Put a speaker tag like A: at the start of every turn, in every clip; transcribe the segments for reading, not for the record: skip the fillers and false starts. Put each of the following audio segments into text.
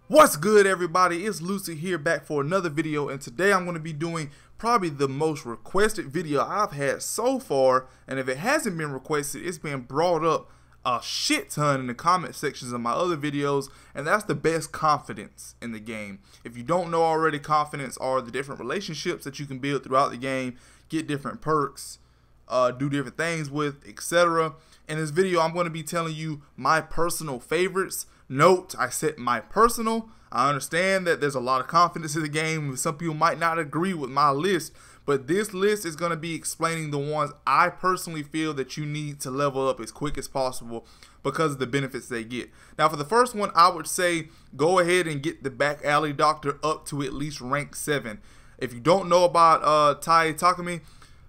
A: What's good, everybody? It's Luciid here, back for another video, and today I'm going to be doing probably the most requested video I've had so far. And if it hasn't been requested, it's been brought up a shit ton in the comment sections of my other videos, and that's the best confidants in the game. If you don't know already, confidants are the different relationships that you can build throughout the game, get different perks, do different things with, etc. In this video, I'm going to be telling you my personal favorites. Note, I said my personal. I understand that there's a lot of confidence in the game. Some people might not agree with my list, but this list is going to be explaining the ones I personally feel that you need to level up as quick as possible because of the benefits they get. Now, for the first one, I would say go ahead and get the back alley doctor up to at least rank 7. If you don't know about Tai Takumi,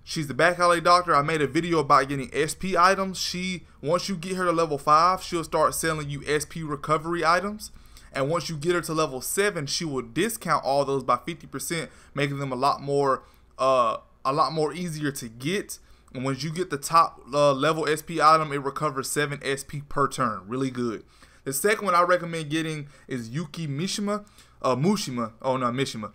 A: she's the back alley doctor. I made a video about getting SP items. Once you get her to level 5, she'll start selling you SP recovery items. And once you get her to level 7, she will discount all those by 50%, making them a lot more easier to get. And once you get the top level SP item, it recovers 7 SP per turn. Really good. The second one I recommend getting is Yuki Mishima. Mishima.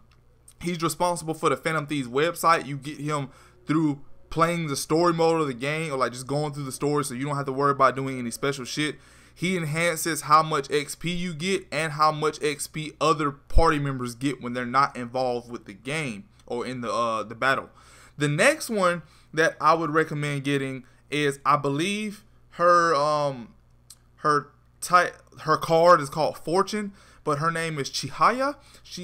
A: He's responsible for the Phantom Thieves website. You get him through playing the story mode of the game, or like just going through the story, so you don't have to worry about doing any special shit. He enhances how much XP you get and how much XP other party members get when they're not involved with the game or in the battle. The next one that I would recommend getting is, I believe her card is called Fortune, but her name is Cahaya.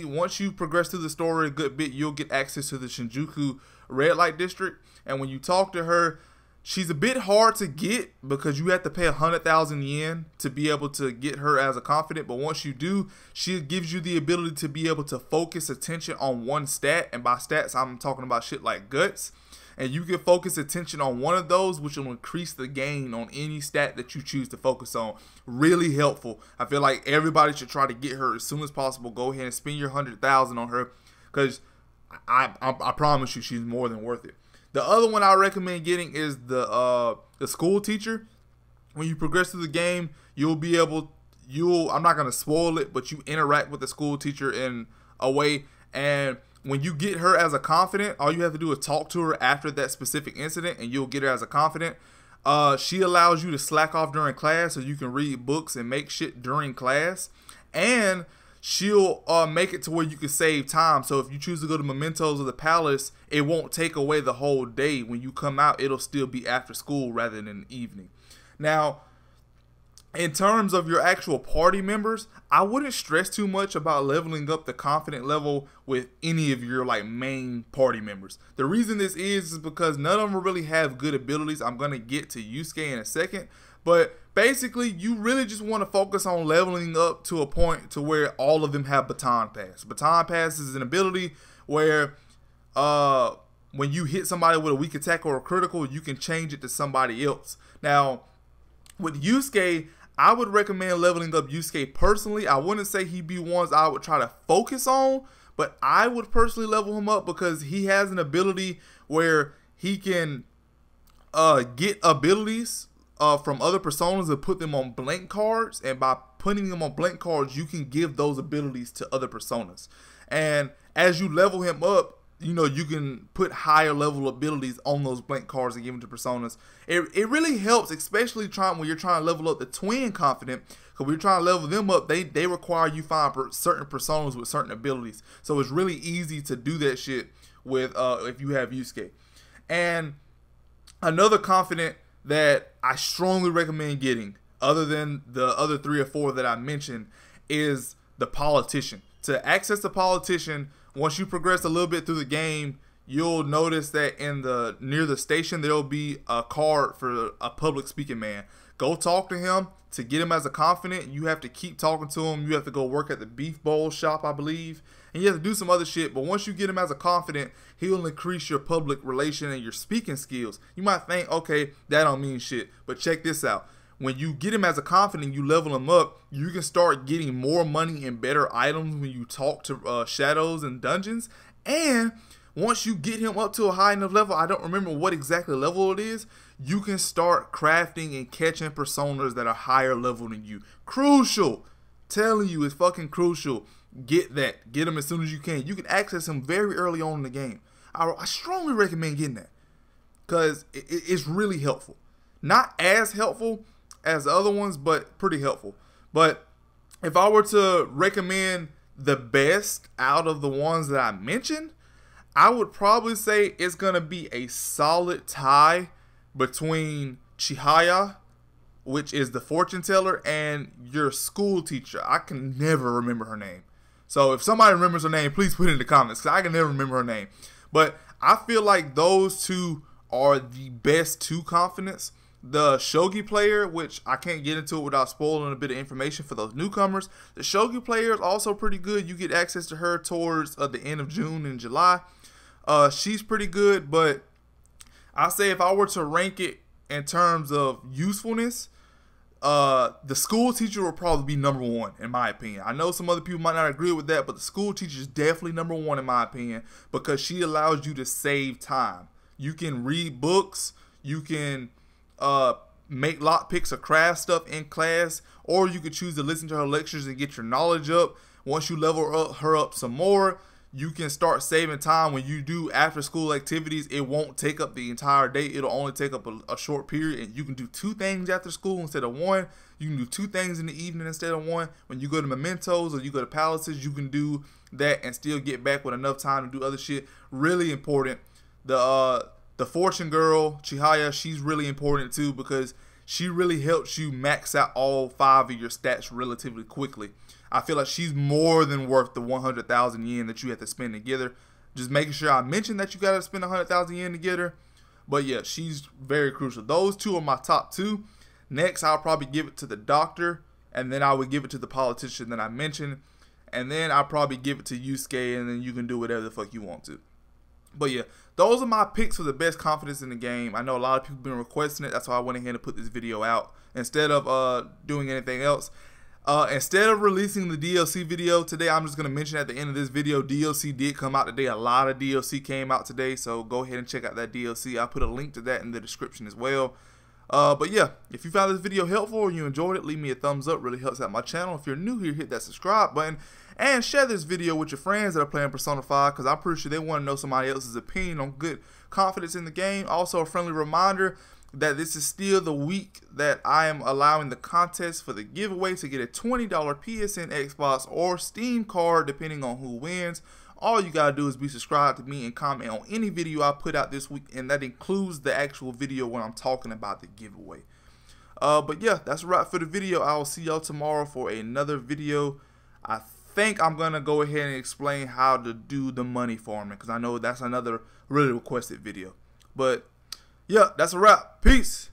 A: Once you progress through the story a good bit, you'll get access to the Shinjuku red light district, and when you talk to her, she's a bit hard to get because you have to pay 100,000 yen to be able to get her as a confidant. But once you do, she gives you the ability to be able to focus attention on one stat, and by stats I'm talking about shit like guts, and you can focus attention on one of those, which will increase the gain on any stat that you choose to focus on. Really helpful. I feel like everybody should try to get her as soon as possible. Go ahead and spend your 100,000 on her, because I promise you she's more than worth it. The other one I recommend getting is the Schoolteacher. When you progress through the game, I'm not gonna spoil it, but you interact with the Schoolteacher in a way, and when you get her as a confidant, all you have to do is talk to her after that specific incident, and you'll get her as a confidant. She allows you to slack off during class, so you can read books and make shit during class, and she'll make it to where you can save time. So if you choose to go to Mementos of the Palace, it won't take away the whole day. When you come out, it'll still be after school rather than in the evening. Now, in terms of your actual party members, I wouldn't stress too much about leveling up the confident level with any of your main party members. The reason this is because none of them really have good abilities. I'm going to get to Yusuke in a second, but basically you really just want to focus on leveling up to a point to where all of them have Baton Pass. Baton Pass is an ability where when you hit somebody with a weak attack or a critical, you can change it to somebody else. Now, with Yusuke, I would recommend leveling up Yusuke personally. I wouldn't say he'd be ones I would try to focus on, but I would personally level him up because he has an ability where he can get abilities from other personas and put them on blank cards, and by putting them on blank cards, you can give those abilities to other personas. And as you level him up, you can put higher level abilities on those blank cards and give them to personas. It really helps, especially when you're trying to level up the twin confidant, because when you're trying to level them up, they require you find certain personas with certain abilities. So it's really easy to do that shit with if you have Yusuke. And another confidant that I strongly recommend getting, other than the other 3 or 4 that I mentioned, is the Politician. To access the Politician, once you progress a little bit through the game, you'll notice that near the station there'll be a card for a public speaking man. Go talk to him. To get him as a confidant, you have to keep talking to him. You have to go work at the beef bowl shop, I believe, and you have to do some other shit. But once you get him as a confidant, he'll increase your public relation and your speaking skills. You might think, okay, that don't mean shit, but check this out. When you get him as a confidant, you level him up, you can start getting more money and better items when you talk to shadows and dungeons. And once you get him up to a high enough level, I don't remember what exactly level it is, you can start crafting and catching personas that are higher level than you. Crucial. Telling you, it's fucking crucial. Get that. Get them as soon as you can. You can access them very early on in the game. I strongly recommend getting that because it's really helpful. Not as helpful as the other ones, but pretty helpful. But if I were to recommend the best out of the ones that I mentioned, I would probably say it's going to be a solid tie between Cahaya, which is the fortune teller, and your school teacher. I can never remember her name. So if somebody remembers her name, please put it in the comments, because I can never remember her name. But I feel like those two are the best two Confidants. The shogi player, which I can't get into it without spoiling a bit of information for those newcomers. The shogi player is also pretty good. You get access to her towards the end of June and July. She's pretty good, but I say if I were to rank it in terms of usefulness, the school teacher will probably be number one in my opinion. I know some other people might not agree with that, but the school teacher is definitely number one in my opinion because she allows you to save time. You can read books, you can make lock picks or craft stuff in class, or you could choose to listen to her lectures and get your knowledge up. Once you level her up some more, you can start saving time when you do after school activities. It won't take up the entire day. It'll only take up a short period, and you can do 2 things after school instead of 1. You can do 2 things in the evening instead of 1. When you go to Mementos or you go to Palaces, you can do that and still get back with enough time to do other shit. Really important. The fortune girl, Cahaya, she's really important too because she really helps you max out all 5 of your stats relatively quickly. I feel like she's more than worth the 100,000 yen that you have to spend to get her. Just making sure I mentioned that you got to spend 100,000 yen to get her. But yeah, she's very crucial. Those 2 are my top 2. Next, I'll probably give it to the doctor. And then I would give it to the politician that I mentioned. And then I'll probably give it to Yusuke. And then you can do whatever the fuck you want to. But yeah, those are my picks for the best Confidants in the game. I know a lot of people have been requesting it. That's why I went ahead and put this video out instead of doing anything else. Instead of releasing the DLC video today, I'm just going to mention at the end of this video, DLC did come out today. A lot of DLC came out today, so go ahead and check out that DLC. I'll put a link to that in the description as well. But yeah, if you found this video helpful or you enjoyed it, leave me a thumbs up. Really helps out my channel. If you're new here, hit that subscribe button. And share this video with your friends that are playing Persona 5, because I'm pretty sure they want to know somebody else's opinion on good Confidants in the game. Also, a friendly reminder that this is still the week that I am allowing the contest for the giveaway to get a $20 PSN, Xbox, or Steam card, depending on who wins. All you gotta do is be subscribed to me and comment on any video I put out this week, and that includes the actual video when I'm talking about the giveaway. But yeah, that's a wrap for the video. I will see y'all tomorrow for another video. I think I'm gonna go ahead and explain how to do the money farming, because I know that's another really requested video. But yeah, that's a wrap. Peace.